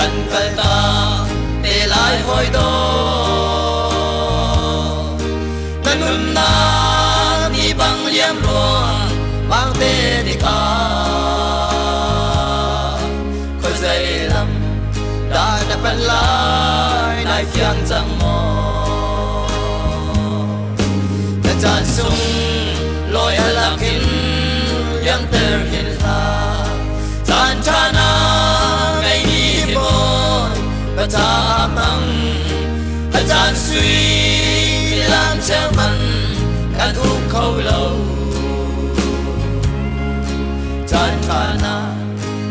กันกันตาเตลายหอยดอกันนุ่มนามีบังเลี้ยมรัวบางเตดิกาคอยใจลำได้แต่เป็นลายนายเพียงจังมอแต่จานสุ่งลอยหลักหินยังเตอร์หินลาจานชานาไงนี้บนประจามังอาจารย์สุยลามเชื่อมันกันทุกเขาเล่าจานชานา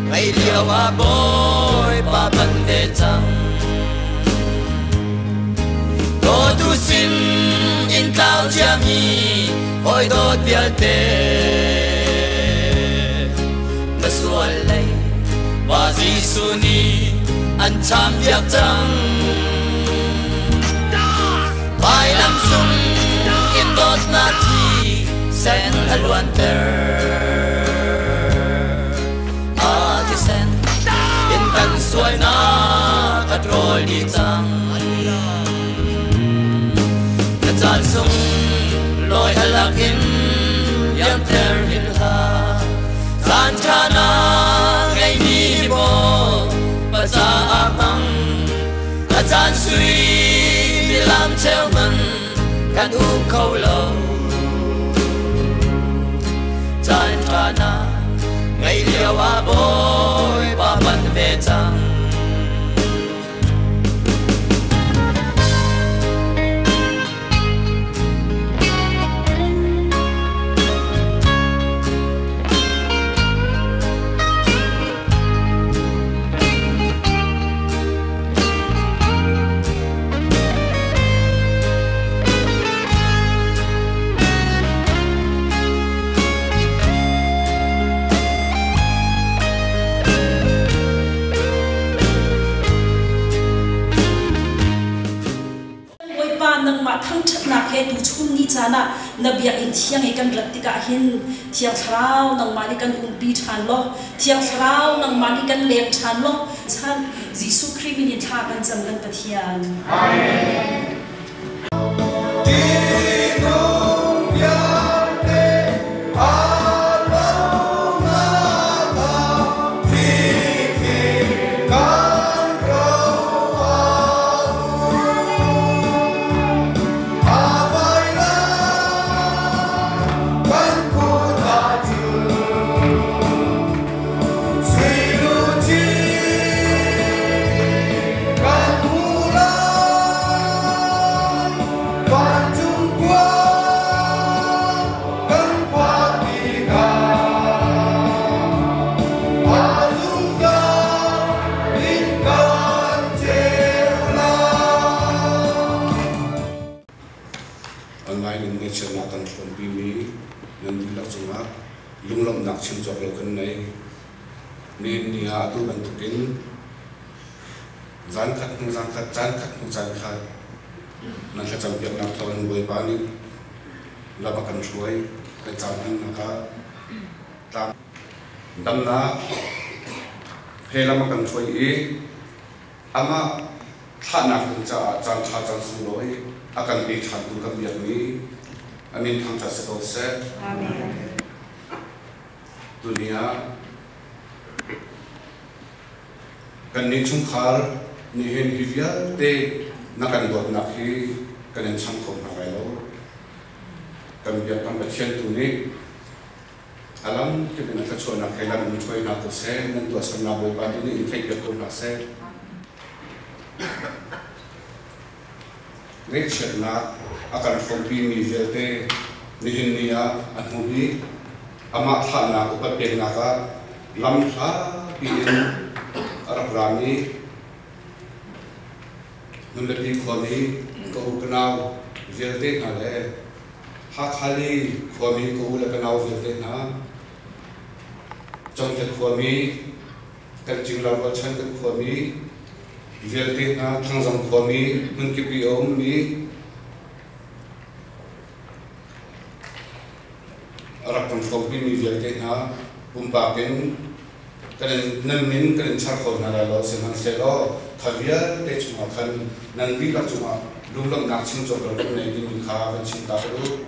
ไงเดียวว่าบอยปาบันเดจังโตตุสินอินคลาวเจียมีหอยโดดเบียเตมาสวนเลยว่าจีสุนีอันชามเบียกจังไปลำซุ่มอินโดดนาทีแสนฮลวันเตอร์อาทิเซนอินกันสวยนากัดโรยดีจังจานสุ่งลอยหลักหินยังเตอร์หินลาจานชานาไงมีโบประจามังอาจารย์สุยมีลามเชลมันกันอุกเขาเล่าจานชานาไงเดียวว่าโบยปาบันเวจังทั้งนักเฮดูชุนนี่จานะนบีอินเทียงให้กันรัติกาหินเทียงสาวนังมานิกันอุนปีชันโลเทียงสาวนังมานิกันเลี้ยงชันโลชันยิสุคริสต์มินิทากันจำกันปะเทียนอาเมนนั่นจะจำเป็นนักทอนบริบาลนี้เราประกันช่วยเป็นจำเป็นนะครับตามดำน้ำเพลเราประกันช่วยอีกอามาถ้านักจะจันทร์จันทร์สุโรยอาการปีชันตุกับอย่างนี้อามินทางจัสโตเซตุเนียกันนี้ชุ่มขารนี่เห็นฮิวิอาเตนักการบวชนักที่กันยังช่างคงอะไรแล้วกันเบียดกันไปเชียนตัวนี้อาลัมที่เป็นนักช่วยนักให้เรามันช่วยนักตัวเซ่นั่นตัวสำนักบริบาลตัวนี้อินเทคเบียดคนนักเซ่เรียกเชิญนักอาการฟงปีมีเจเตนิหินนียอันมุบีอามาฐานะอุปเปกนักลำช้าปีนอารักรามีมันเป็นที่คนนี้ก็อุกนาวเจเตนั่นแหละฮักฮาลีคนนี้ก็อุลกนาวเจเตนะจงเกิดคนนี้กันจริงเราก็ฉันกันคนนี้เจเตนะทั้งสองคนนี้มันกิบิโอมนี้รักกันคนที่มีเจเตนะปุ่มปากเป็น kalian nemin kalian charcoal nara lo seman selo khaviar te cuma kan nanti lah cuma lumlang nak cing jor lo ne di min kha kan cinta lo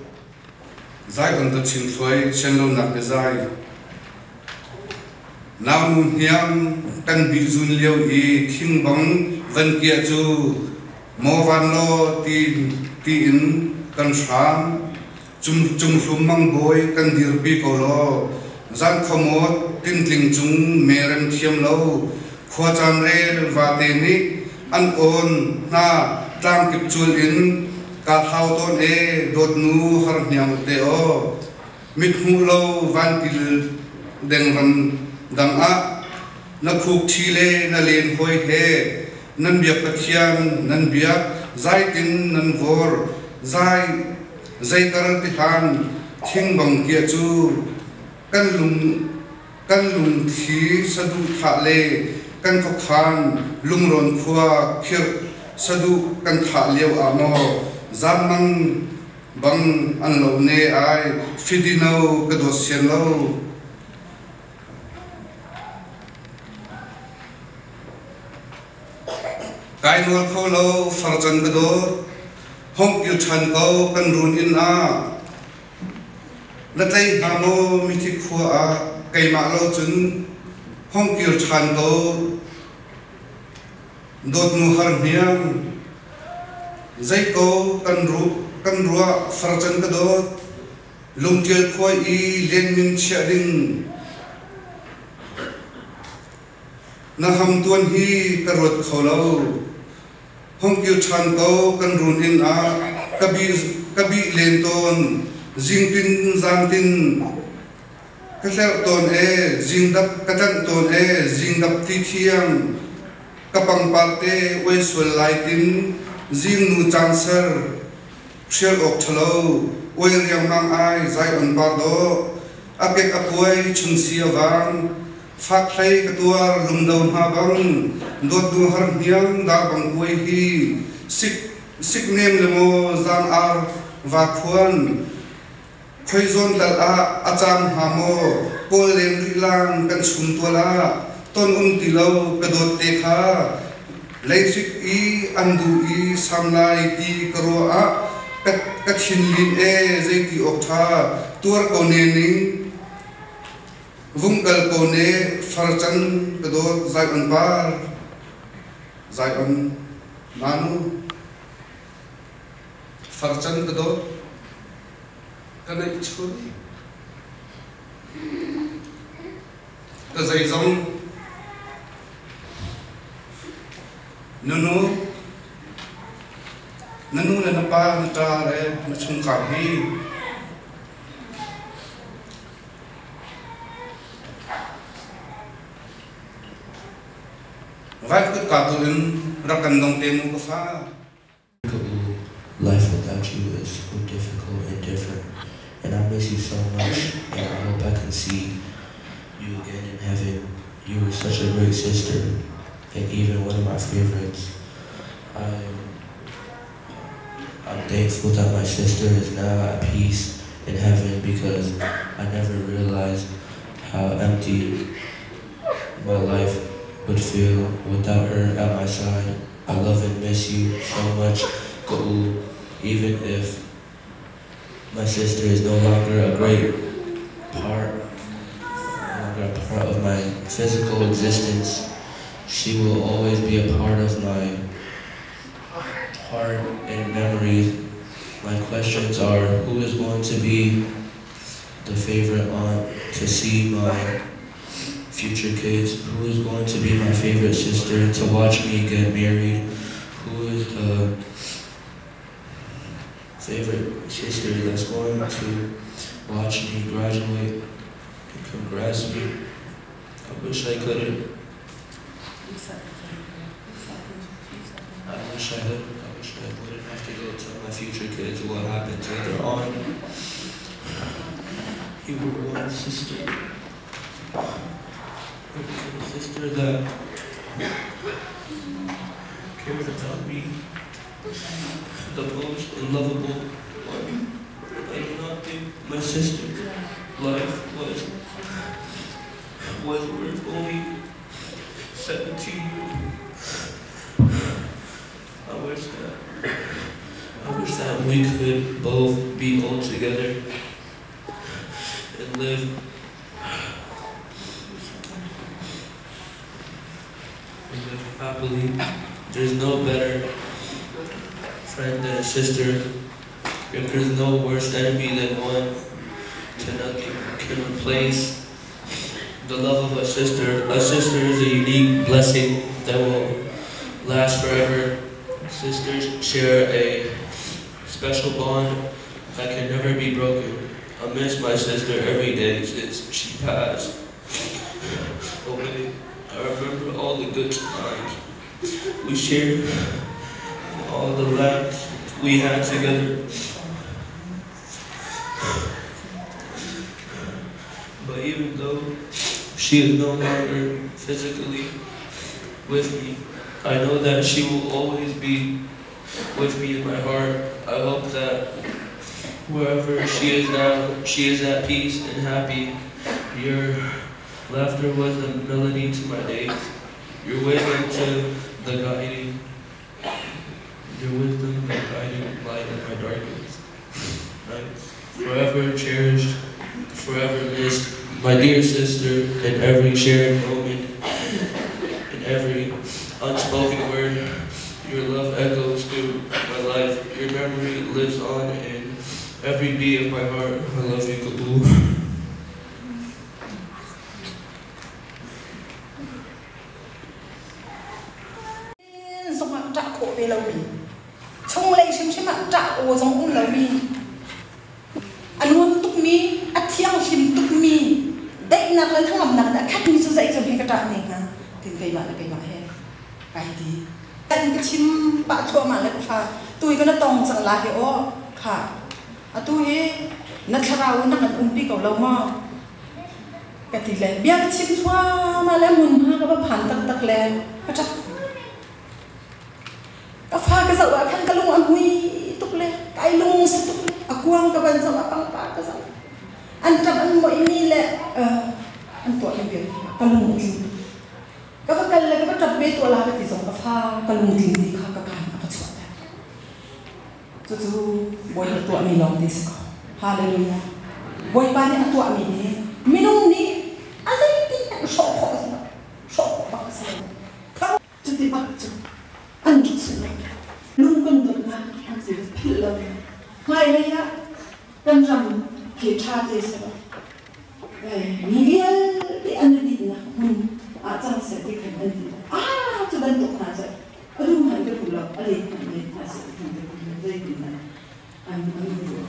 zai on to cing suai shenlo nak zai nam hiam kan bizun liu I thing bang van kia chu mo van lo ti in kan sham chung hlum mang boy kan dirpi ko lo zan khamot tin tling chung meram thiam lo khwa chan rel wa te ni an on na tang kip chul in ka thau ton e dot nu har nyam te o mit hu lo van til deng ram dang a na khuk thile na len hoi he nan biak pathian nan biak zai tin nan vor zai kar ti han thing bang kia chu kan lung thi sadu tha le kan ko khan lung ron khua khir sadu kan tha leu amo zaman bang an lo ne ai fidino ka do sian lo kai nol kho lo farjan ka do hong yu chan ko kan run in a la tai ha mo mi thi khua a kai ma lo chun hong yu chan ko dot nu har niam zai ko kan ruwa farjan ka do lung kel khoi I len min chia ding na ham tuan hi ka rot kho lo hong yu chan ko kan run in a kabi len ton jing tin zan tin ka sel ton e jing dap ka tan ton e jing dap ti thiam ka pang parte we sul lai tin jing nu chancer shel ok thalo we riang mang ai zai on par do akek apoi chung sia wang phak thai ka tua lum do ma bang dot du har niang da bang koi hi sik nem le mo zan ar wa khuan khoi zon dal a acham ha mo pol lem ri lang kan chum to la ton ti lo ka dot te kha leisik I andu I samlai ti karo a ka thin lin e zai ti ok tha tur ko ne ning vung kal ko ne farchan ka dot zai on par zai on manu farchan ka dot kana ichun ka zai zong nunu la na pa na ta le na chung ka hi vai kut ka tu in rakan dong te mu ko fa life without you is so difficult and different, and I miss you so much, and I hope I can see you again in heaven. You were such a great sister, and even one of my favorites. I'm thankful that my sister is now at peace in heaven, because I never realized how empty my life would feel without her at my side. I love and miss you so much, Ka'u. Even if my sister is no longer a great part of my physical existence, she will always be a part of my heart and memories. My questions are, who is going to be the favorite aunt to see my future kids? Who is going to be my favorite sister to watch me get married? Who is the favorite sister that's going to watch me graduate and congrats me? I wish I couldn't. I wish I wouldn't have to go tell my future kids what happened to their aunt. You were one sister. A sister that cared about me the most and lovable one. I do not think my sister's life was was only 17. I wish that we could both be all together and live happily. There's no better friend than a sister. If there's no worse enemy than one, to nothing can replace the love of a sister. A sister is a unique blessing that will last forever. Sisters share a special bond that can never be broken. I miss my sister every day since she passed away. I remember all the good times we shared, all the laughs we had together. But even though she is no longer physically with me, I know that she will always be with me in my heart. I hope that wherever she is now, she is at peace and happy. Your laughter was the melody to my days. Your wisdom to the guiding. Your wisdom the guiding light in my darkest nights. Forever cherished, forever missed. My dear sister, in every shared moment, in every unspoken word, your love echoes through my life. Your memory lives on in every beat of my heart. I love you, Kabul. Cái chim bạ chua mà lại pha tôi có nó tòng chẳng là cái ô khả tôi nó chào nó ăn đi cầu lâu mà cái thì lại biết cái chim chua mà lại muốn ha cái bàn tắc tắc lại cái chắc cái pha cái dậu ở khăn cái lung ăn huy tục lại cái lung tục lại quăng cái bàn dậu ở băng bạc cái dậu ăn chậm ăn mỗi mi lại ăn tuổi làm việc cái lung cái phần cần là cái phần tập vềตัวlà cái tỷ giống cái pha cái lùng tin đi khá cái cản cái chuột đấy, chú bồi cái tuổi mình lòng đi sao, hallelujah, bồi ba này tuổi mình nông ní, anh ấy đi sọ bạc sao, không, chú đi bạc chú, anh chút xíu, lùng cần được na, anh chỉ phil lắm, hai này á, đâm rầm khi cha thế sao, mình đi anh đi na, Acang saya di kantin. Tu bentuk nasi. Aduh, ada pula. Ada nasi. Ada di mana? Aduh.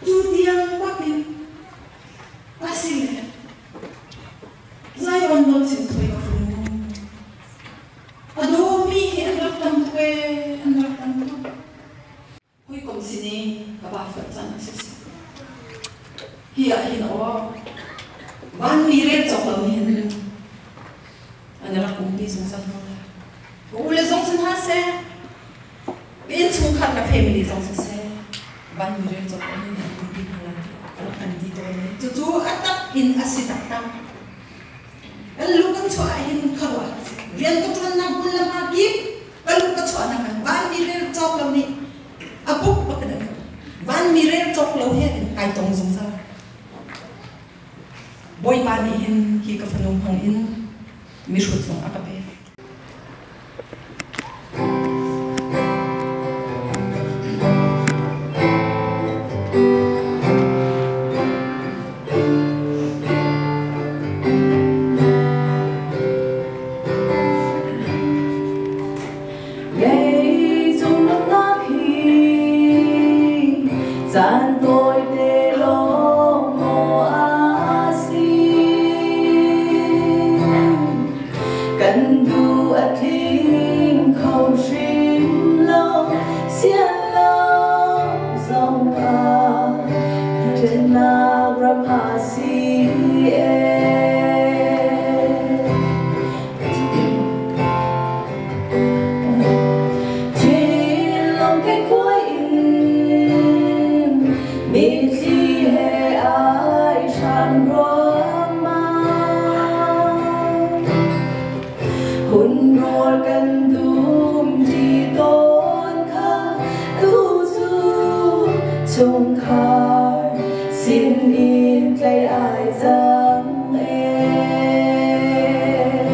Tu dia pakai. Asyik. Saya orang sini tu yang faham. Aduh, mi anak tangkwe. Hui kom sini apa macam sih? Hiya hinawa. Wan mirip coklat ni. أنا راكم بيزنس أفضل. ولا زوجين هسه بينتم خارج فاميلي زوجين هسه. بان ميرين زوجين هنقول بين هلاتي. أنا عندي دولة. تجو أتاك إن أسيت أتاك. اللو كتشوا أين كوا. ريان كتشوا نقول لما كيف. اللو كتشوا أنا كان. بان ميرين زوجين ني. أبوك بكذا. بان ميرين زوجين هي كاي تون زوجين. boy bani hin hi ka fanum hang in mi shut song akape chung khar xin in cây ai dâng em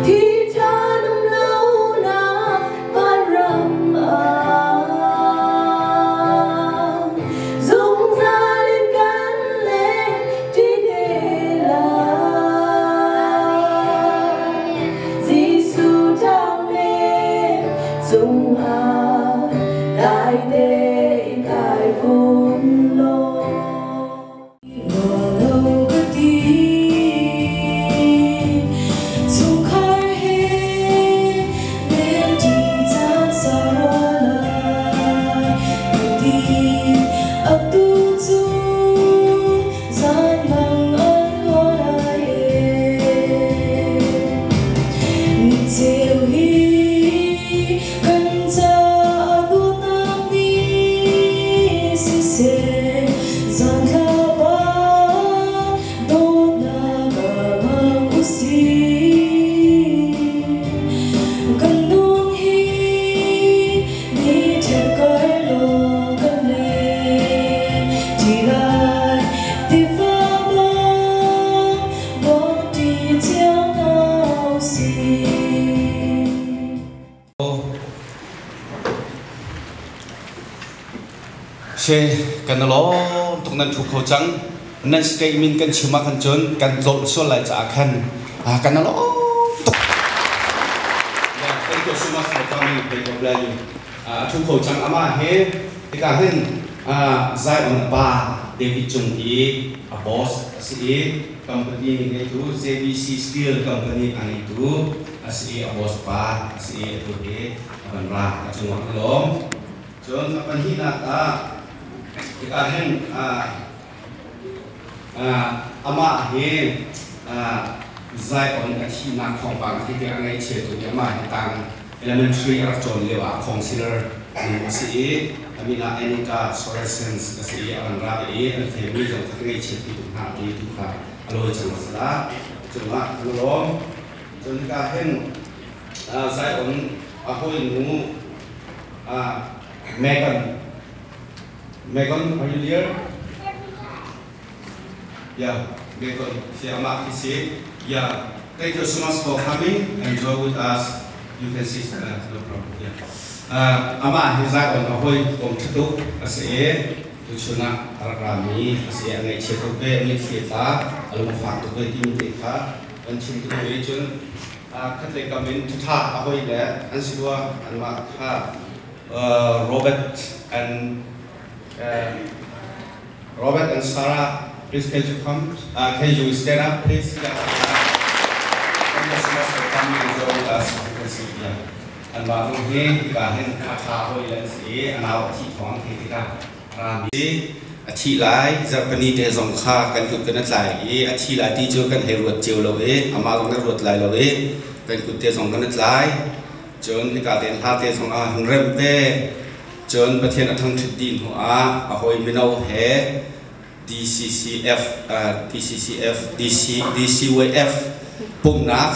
thì cha nung lâu na van ram dung ra lên cắn lên đi để lại Giêsu trong em dung đại đế đại vun lô lâu cứ tin dung khar hết nên chỉ gian sao lại tin ấp tu chu gian bằng ân hoa đại nghịch diệu hi cần cha đua nam ni si se gian kha ba do na ga mang usi cần nung hi ni theo cõi lo cần lên chỉ lại đi vào bóng bỏ đi theo nào xin she kan lo tuk nan thu khau chang nan stay min kan chuma kan chon kan zol so lai cha khan kan lo tuk ya thank you so much for coming thank you bless you thu khau chang ama he ka hin zai on ba David Chung i a boss si company ni tu JBC Steel company ani tu si a boss pa si tu he ban ra chung wa lom chon pan hi na ta kita hen ama he zai on athi na khong bang thi ke angai che tu ama he tang elementary ar chon lewa consider si amina Anita Soresens si an ra e an the mi jong thai che ti tu ha ti tu kha alo chang sa chuma lom chon ka hen zai on a hoi nu Megan, are you there? Yeah, Megan, yeah, thank you so much for coming and join with us. You can see no problem. Yeah. Ama hizak on ahoy kom chatu ase tu chuna arami ase angai chetu pe ni khita alum fa tu pe tim te kha an chin tu pe chun khatle kamin tu tha ahoy le an sidwa an ma kha Robert and Sarah, please can you come? Can you stand up, please? Thank you so much for coming and joining us. You can see here. And Babu here, we got him Kata Hoylands here, and our tea from Hitika Rami. A tea lie, Japanese days on car can cook in a lie, a tea lie teacher can hear what Jill away, a mother would lie away, can cook days on the lie. John, we got in hot days on our rem there. John Patien Atang Chidin who are a Hoy Minnow hair, DCWF, Pumnak,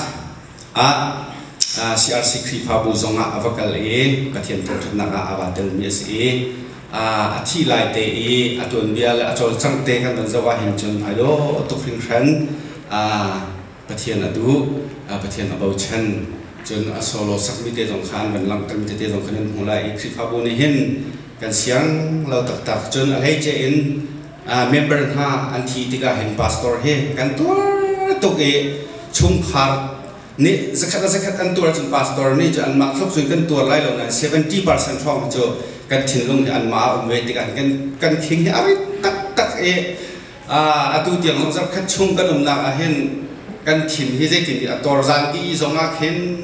CRC Kripabu Zonga Avakale, Patien Tanaga Avatel Miss A tea light day, Atun Bial, Atol Chang Take and Zawahin John Ilo, Tokring Shan, Patien Adu, Patien about Chen. Jun asolo submitted on Khan when long committed on Kanan Mulai Kripabu Nihin, can siang loud tak Jun Alhaja in member ha anti-tiga hen pastor he kan toge chung khar ni zakat antur chun pastor ni jan mak thok sui kan tur lai lo na 70% thong cho kan thinlung an ma umwe tiga kan khing he ari tak atu tiang song sap khat chung kan umna a hen kan thin hi je tin ator zan ki zonga khen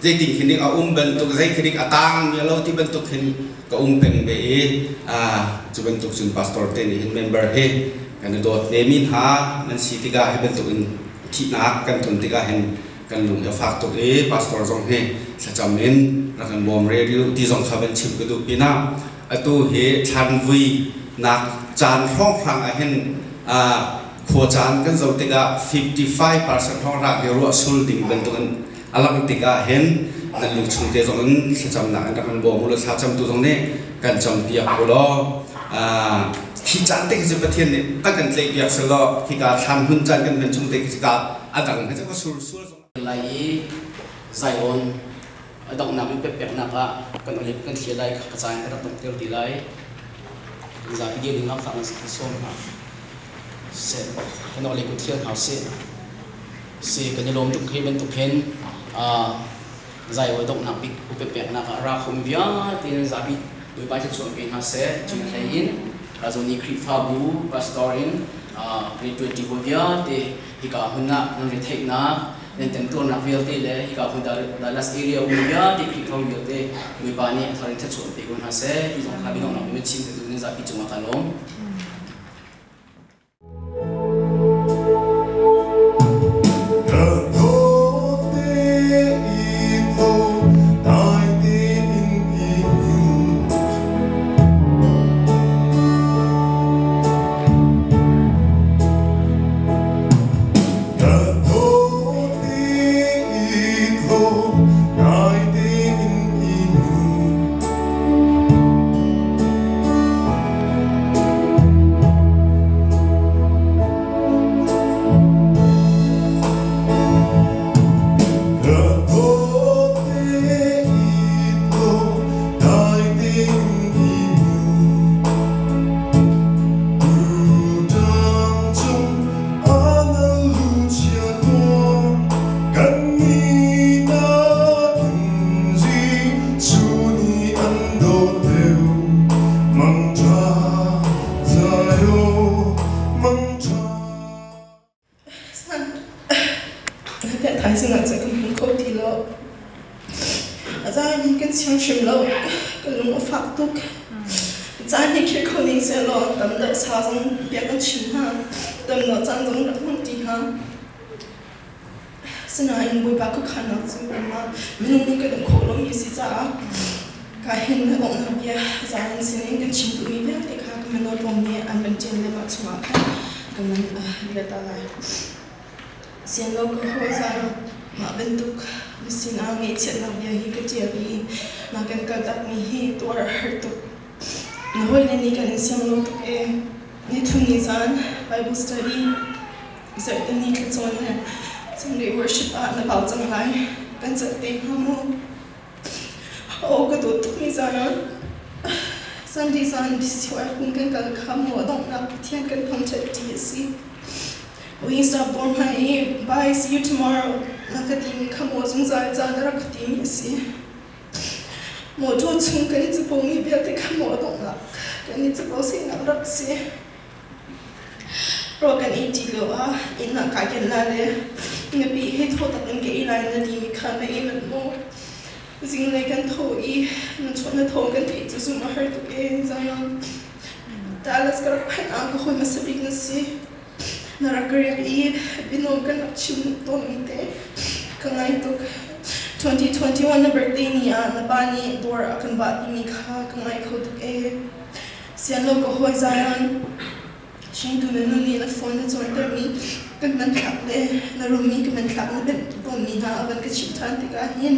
dây tình hình ở bên tục dây khi ở tang như lâu thì bên tục hình có beng be cho bên tục sun pastor tên hình member he kan dot nemin ha nan si tiga he bên tục thi na kan thun tiga hen kan lung ya fak tục pastor jong he sa chamen ra kan bom radio ti jong khaben chim ku du pina atu he chan vi nak chan phong phang a hen kho chan kan zo tiga 55% thong ra he ro sul ding ben tục alam tiga hen nan lu chung te zong an cham na an kan bo mu lo sa cham tu zong ne kan cham tia ko lo khi chan te ki pathian ne ka kan tlei piak se lo khi ka tham hun chan kan chung te ki ka adang ka ko sur sur lai zai on adong na pe pe na ka kan olip kan thia lai ka chan ka tok tel di lai za pi ge ngam fa na so ha se kan olip ku thia ha se kan lom tuk khi ben tuk hen zai oi dong na pi ku pe na ka ra khum via tin za bi we ba chu pe ha se chu thai in razoni kri fa bu pastorin pri 20 ho via te hi ka hunna nang re thai na nên tem tu na vial te le hi ka hun da last area uya te kri thong yo te we ba ni tharin cha chu pe gun ha se ti jong kha bi nong na mi chin te tu ni za pi chu ma kalom Bible study, certainly it's on Sunday worship at the Balzang High, and Sunday Hamu. Oh, good to me, Zion. Sunday Sun, this is where I can come or don't know, Tian can come to TSC. We stop born my bye, see you tomorrow. Academy come was in Zara Academy, see. Mojo Chung can it's a pony, be at the come or don't know. Can it's a bossing up, see. Rogan iti lo ina kagen la le ngabi he tho tak nge ilai na di mi kha na in mo zing le kan tho I na chona tho kan ti chu ma har tu ke Zion Dallas ka phan a ko khoi ma sabik na si na ra kar I bino kan chim to mi te kangai tuk 2021 na birthday niya na bani dor akan ba di mi kha kangai kho tu ke sian lo ko hoi Zion Shin do na ni na phone na zon ter mi kan man thak le na ro mi kan man thak na ben to mi ha avan ka chim than ti ka hin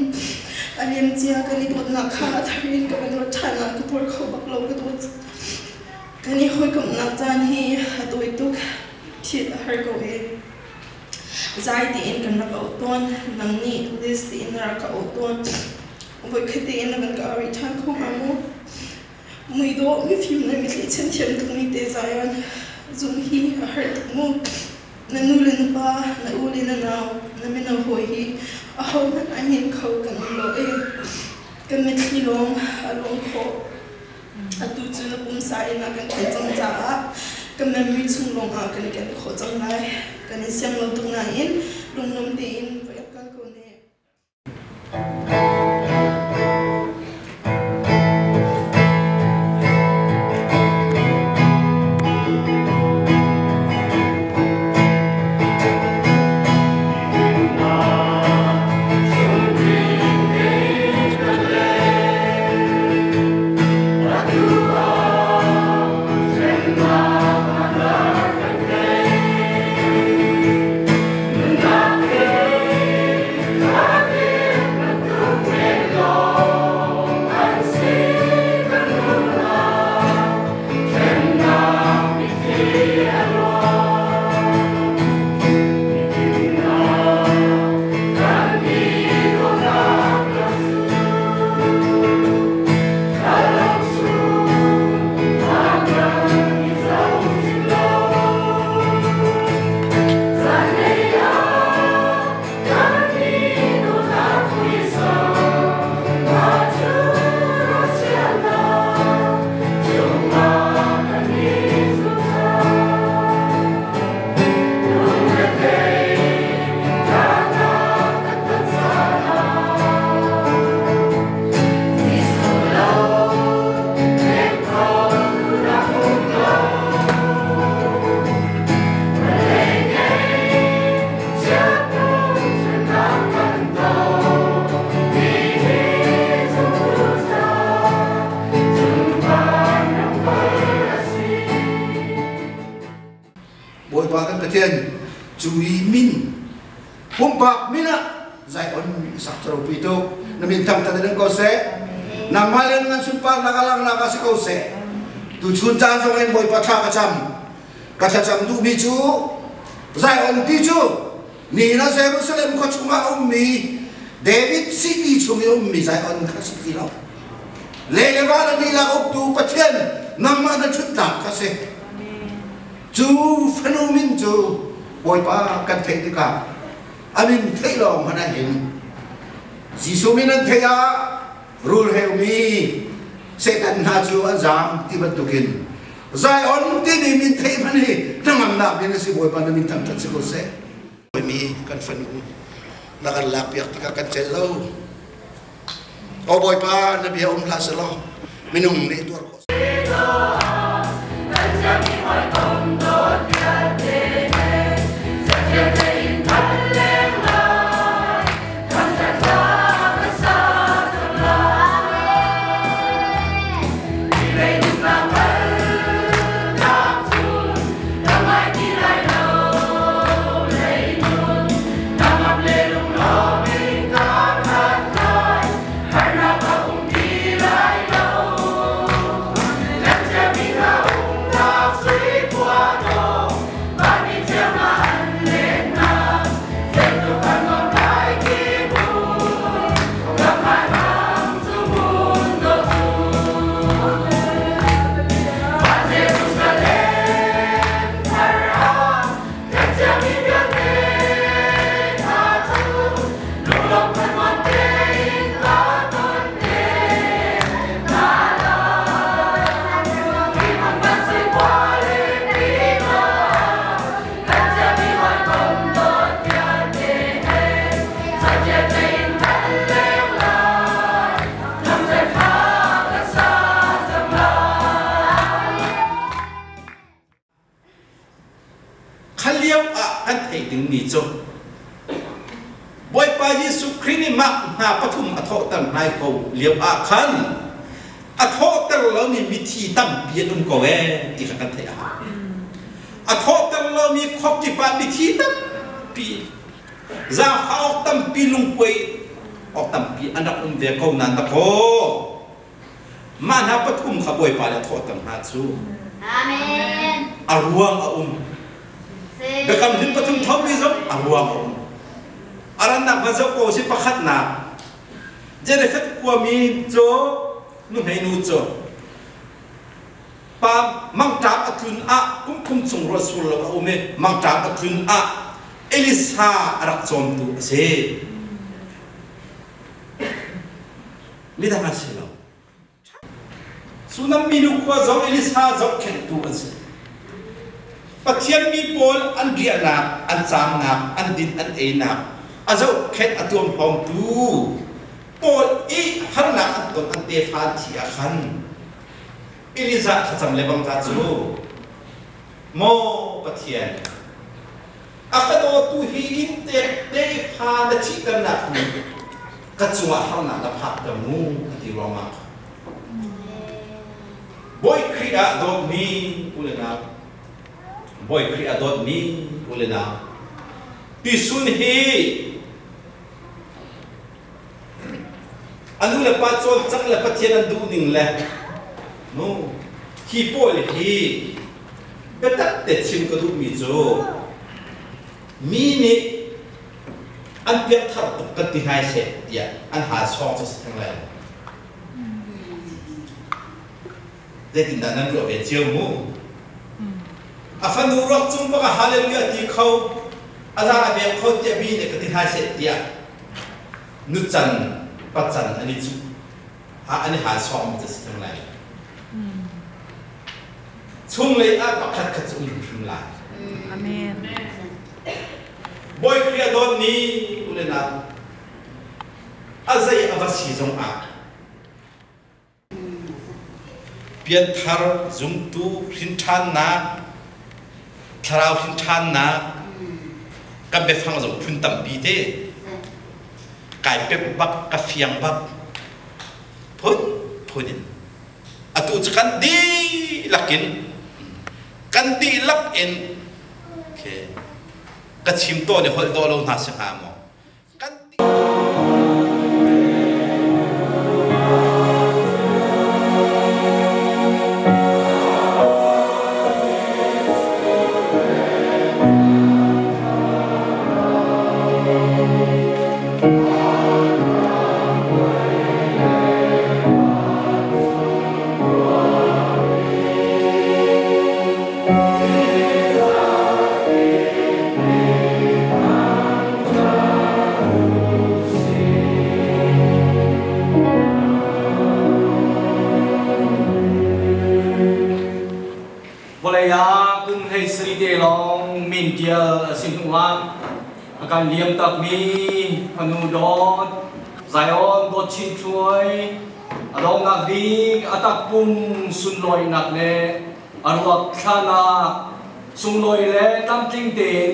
aliam chia kan ni dot na kha tharin ka ban ro thana ka por kho bak lo ka dot kan ni hoi kom na chan hi hatoi tuk thit har ko e zai ti in kan na ka ton nang ni list in ra ka ton voi khite in na ka ri than ko ma mo mui do mi film na mi le chen thiam tu mi te Zion Zoom hi a hurt mo na nulen pa na uli na now na mina hoi hi a how na ahin kho kan lo e kan met hi long a long kho a tu chu na pum sai na kan thai chang cha kan memory chung long a kan kho chang lai kan siam lo tu na in lung nom te in pa ka ko ne Nunca pa kan pathian chui min hum pak mina zai on sak tro pito na min tam ta den ko se na malen ngan sun par na kalang na ka si ko se tu chun chan song en boy pa tha ka cham du mi chu zai on ti chu ni na Jerusalem ko chunga mi David city chunga mi zai on ka si lo le va ni la op tu pathian nam ma na chut ta ka se chu phenomenon chu boy pa kan thei ti ka amin thei long hana hin Jisu min an thei a rule help me Satan na chu azam ti batukin zai on ti ni min thei mani nangam na bin si boy pa na min tam tat si ko se boy mi kan fanu na kan lapiak ti ka kan chelo o boy pa na biya la selo minung ni tur ko boy pa Yesu Christ mak na pathum atho tam nai ko liam a khan atho tar lo ni mithi tam pi dum ko we ti kan the a atho tar lo mi khop ti pa mithi tam pi za khao tam pi lung koi ok tam pi anak ve ko nan ta ko ma na pathum kha boy pa la tho tam ha chu amen aruang a bekam din pathum thau ni zo aruang a aran nak bazau ko si pakhat na jere khat ko mi jo nu nei nu jo pa mang ta athun a kum chung rasul la o me mang ta athun a Elisa arak chom tu se mi da masilo sunam minu ko zo Elisa zo khen tu ase pathian mi pol an riana an cham na an din an e na azo khet atom hom tu pol I har na aton an te pha thi a khan Elisa khacham le bang ta chu mo pathian akado tu hi in te te pha da chi kan na tu ka chunga har na da pha da mu ti roma boy kriya dot mi ulena boy kriya dot mi ulena ti sun hi anu le pa chol chak le pathian an du ning le no hi pol hi betak te chim ka du mi zo mi ni an piak thar tuk ka ti hai se ya an ha song sa thang lai de tin da nan ro ve chiu mu afanu ro chung ba hallelujah ti khau ala be khau ti bi ne ka ti hai se ya nu chan Pachan ani chu ha ani ha som ta sistem lai chung le a pakhat khat chung phim la amen boy kriya don ni ulena azai avasi jong a pian thar zum tu hin than na tharau hin than na kam be phang jong phun tam bi te kai pep bak ka fiang bak phunin atu chakan di lakin kan di lap en Okay. Kat chim to ni hol do lo na sa mo. Akan liam tak mi panudon Zion God chin chuai adong nak dik atak pum sunloi nak le arwak khana sunloi le tam ting ten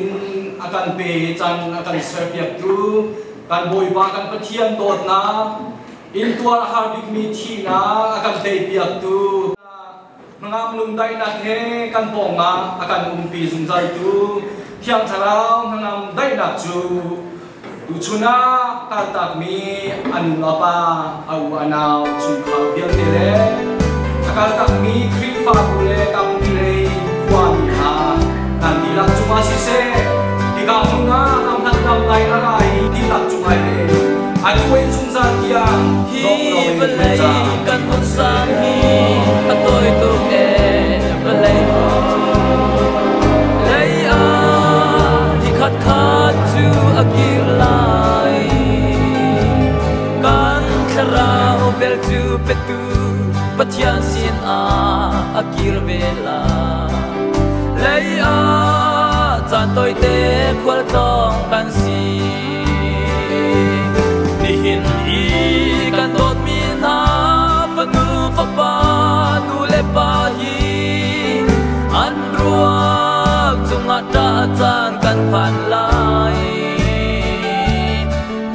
akan pe chan akan serpiak tu kan boi ba kan pathian dot na in tua harbik mi thi na akan te piak tu ngam lum dai nak he kan ponga akan umpi sungzai tu Tiang carau ngam dai nak ju Uchuna katak mi anu apa au anau chu khau biang tele katak mi krifa bule kam le kwa mi ha nan dilak cuma sise di kamunga am tan dam lai arai dilak cuma le adu wen sung san tiang hi belai kan mon sang hi atoi tu e belai khát khát chu akir lai kan kharao bel chu petu pathian sin a akir vela lei a chan toi te khwal tong kan si ni hin i kan dot mi na panu fa pa nu le pa hi an ruak chung ata chan kan phan lai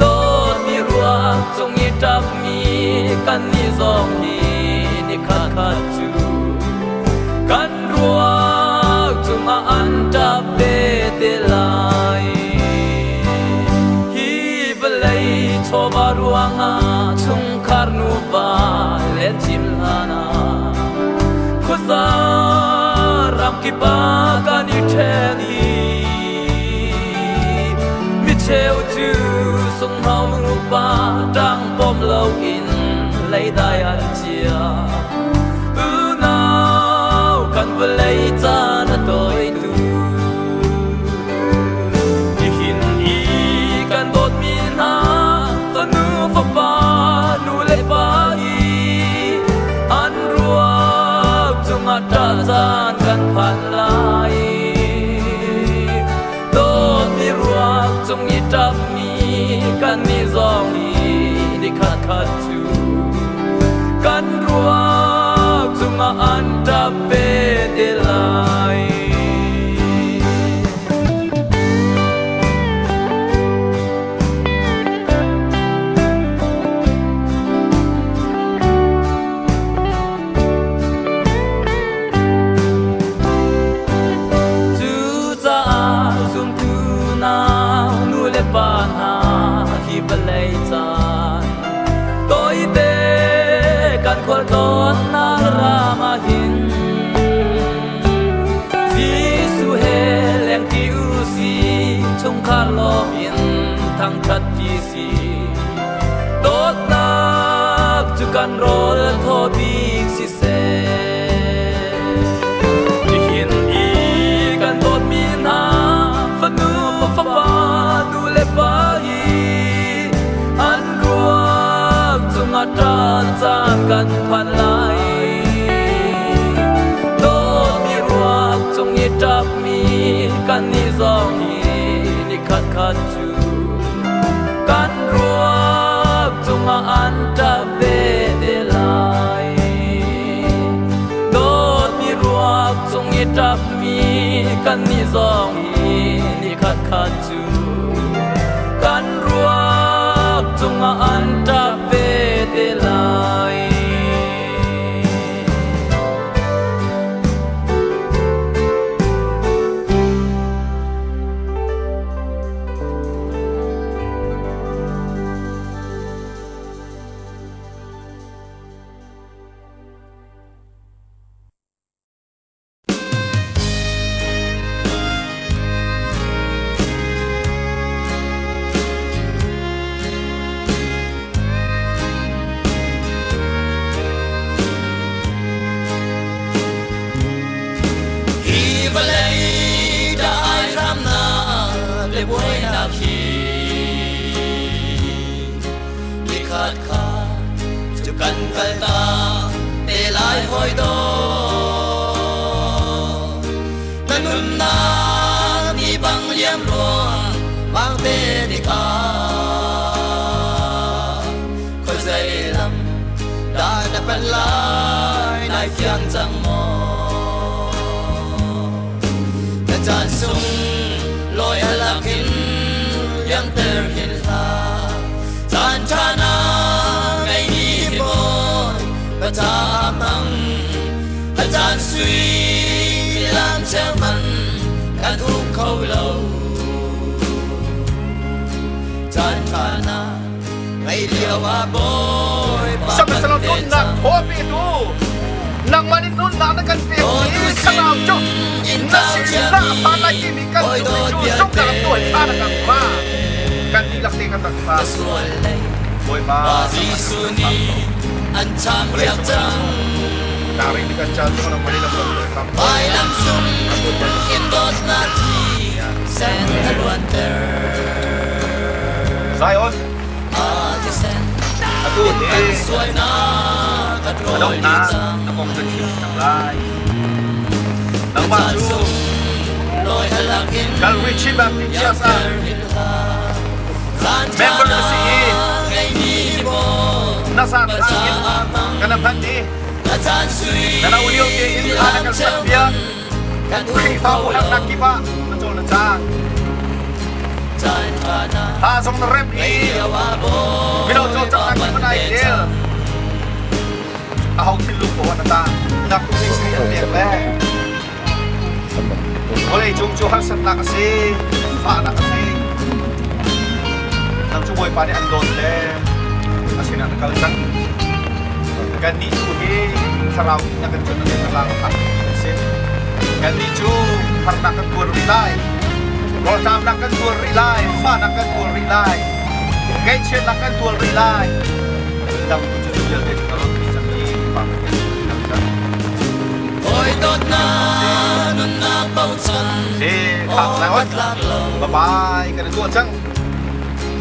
dot mi ruak chung i tap mi kan ni zong hi ni khat khat chu kan ruak chung a an ta pe te lai hi belai choba ruanga chung khar nu ba le chim lana khusa ram ki pa kan ni theni mi cheu chu sung hau mu pa tang pom lo in lấy dai an chia u nau kan velai cha na toi tu ki hin i kan dot mi na to nu fa pa nu le pa i an ruak chung ata zan kan phan lai dot mi ruak chung i tap mi kan ni zong i ni khat khat chu kan ruak chung a an ta pe te lai ban ha hi balai chan toi te kan khol ton na rama hin Gisu he leng ti u si chung khar lo in thang khat ti si tot na chu kan rol tho bi si se ni hin i kan tot mi na fa nu fa pa Tan chan kan phan lai dot mi ruak chung i tap mi kan ni zong hi ni khat khat chu kan ruak chung a an ta ve de lai dot mi ruak chung i tap mi kan ni zong hi ni khat khat chu kan ruak chung a an ta ve de lai buổi na khi đi khát khát cho cần cần ta để lại hồi đó ta nung na đi bằng liêm luồng mang về đi cả khơi dậy lắm đã bật lại nay phiền chẳng mò ta chán sung lối alakin yang terhilang tan tanah ngày đi boy betamang tan suy làm treo mặn cả thu khâu lâu tan tanah ngày liều à boy sampai selalu nak hobi tu nang manin nun nak kan pergi kenal cok nasi nak apa lagi ni kan tu sok dalam tuan ada kan ma kan dilaksanakan tak ma boy ma ancam tiap jam dari dekat jantung orang manin dapat bay langsung indot nanti sen haluan ter Zion aku ni ada nak nak kecil sampai nang maju kalau Richie Baptist biasa member CE nasa angin kana pandi kana uliu ke in ana kan sabia kita bukan nak kipa betul nak song rem ni video cocok nak menaik deal ahong silu ko nata nak fix ni ang le boleh jung hasan nak kasi fa nak kasi nang cuboy pa ni andon le kasi nak kalitan gandi tu hi sarau nak kan jun nak lang pa sin gandi ju har nak kan kur rilai kalau tam nak kan tur rilai fa nak kan tur rilai gai chen nak kan tur rilai dam tu ju dia kalau ôi tốt na nun na bao chân si khang lawan bye bye kana tu chang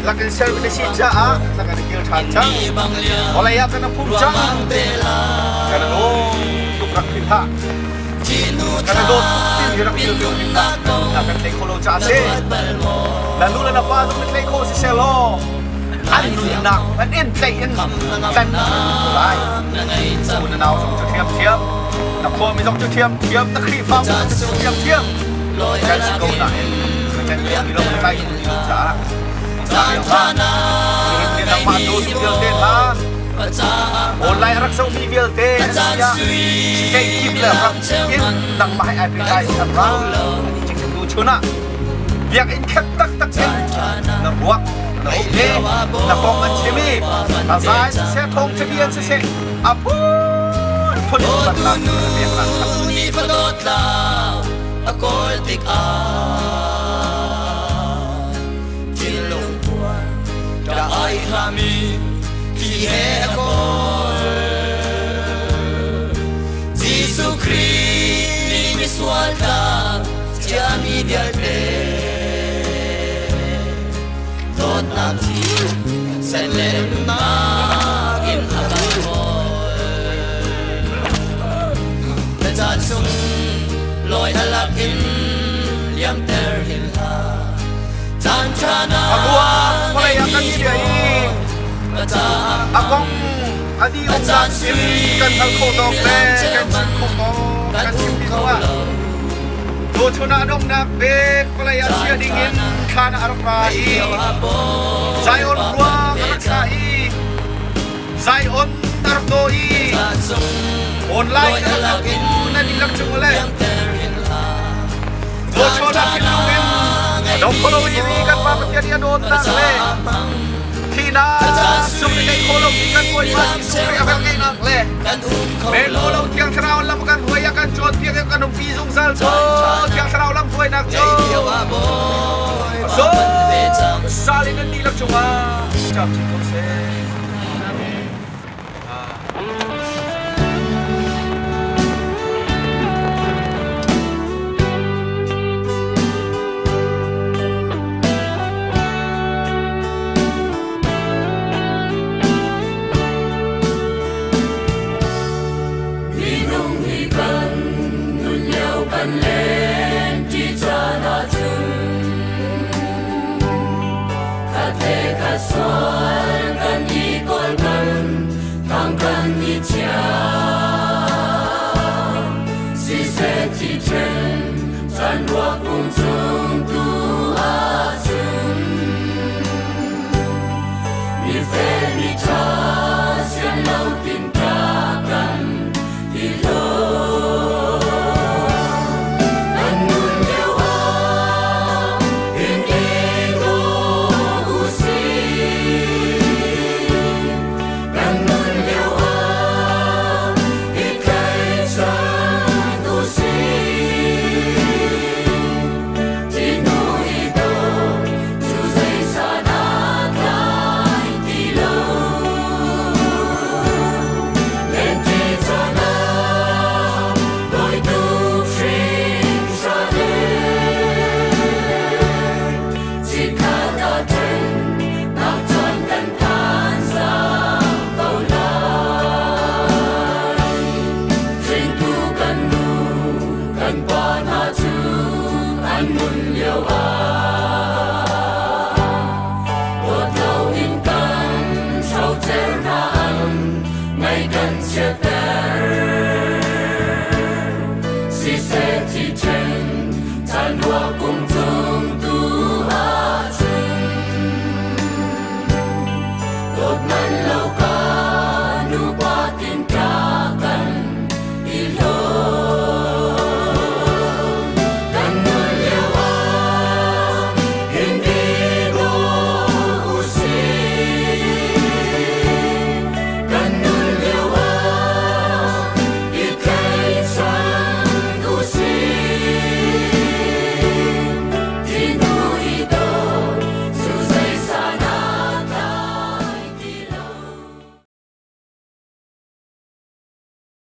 lakan sel ni si ja a lakan kil chan chang oleh ya kana pum chang kana do tu prak pitha kana do tin hirak pil tu lakan te kholo cha se lalu la pa tu te kho si selo an nak an in te in tan lai tu na naw song thiam thiamนักบอลมีต้องเทียมตะครีฟ้าเทียมแค่สิโก้ไหนแค่เทียมมีเราไม่ใกล้ที่จะจ้าท่านนี่นักมาดูที่เดียวเต้นท่านออนไลน์รักษามีเดียวเต้นอย่าใช้กิมเลยครับกินนักมาให้ไอ้เป็นไอ้สัตว์เราจริงๆดูชนะอยากอินแค่ตักเองนักบวกนักโอเคนักบอลมันเชมีอาศัยเสียทงเฉียนเสียอ่ะปุ๊บoh tunun ni padot lao akol tik a tilong buwan ka ai hami ki he akol Jesu Christ ni miswalta jami diarte tot nam ti sen le na gin hakai tan sung loi alakin liam terhilang tan tanah agua mulai akan dia ini akong adi usan kan hal kodok le kan kodok kan simpiwa do chuna dong nak be mulai asia dingin kana arpai Zion ruang kai Zion tardoi online aku na dilak chungole do chona kilungin dong kolo ini kan papat dia do takle kina sumri kai kolo kan boy masih sumri apel kai nakle ben kolo tiang serau lam kan boy akan chot tiang kan dong pisung salto tiang serau lam boy nak chot so salin dilak chunga jam se กันนุนเลี้ยวกันเล่นที่จะนาจุนข้าเทข้าสวนกันอีกอลกันทางกันอีเชียสิเสที่เทนจันรัวกุมจุงตูอาจุนมีเฟมีทาเสียงเราตินตากันที่โลอันนุนเดียวอาเห็นเอโกอุสีอันนุนเดียวอาเห็นใครจันอุสีที่นูอีโดจูใจสานาคลายที่โลเล่นที่จานาโดยดูฟริงชาเลที่ขาดาเทนนักจนกันการสาเต้าลายฟริงกูกันนูกันปานาจูอันมุนเลียวอาบทเราอินกันชาวเจรนาอันไม่กันเชียเตอร์สิเซที่เทนจันรัวกุม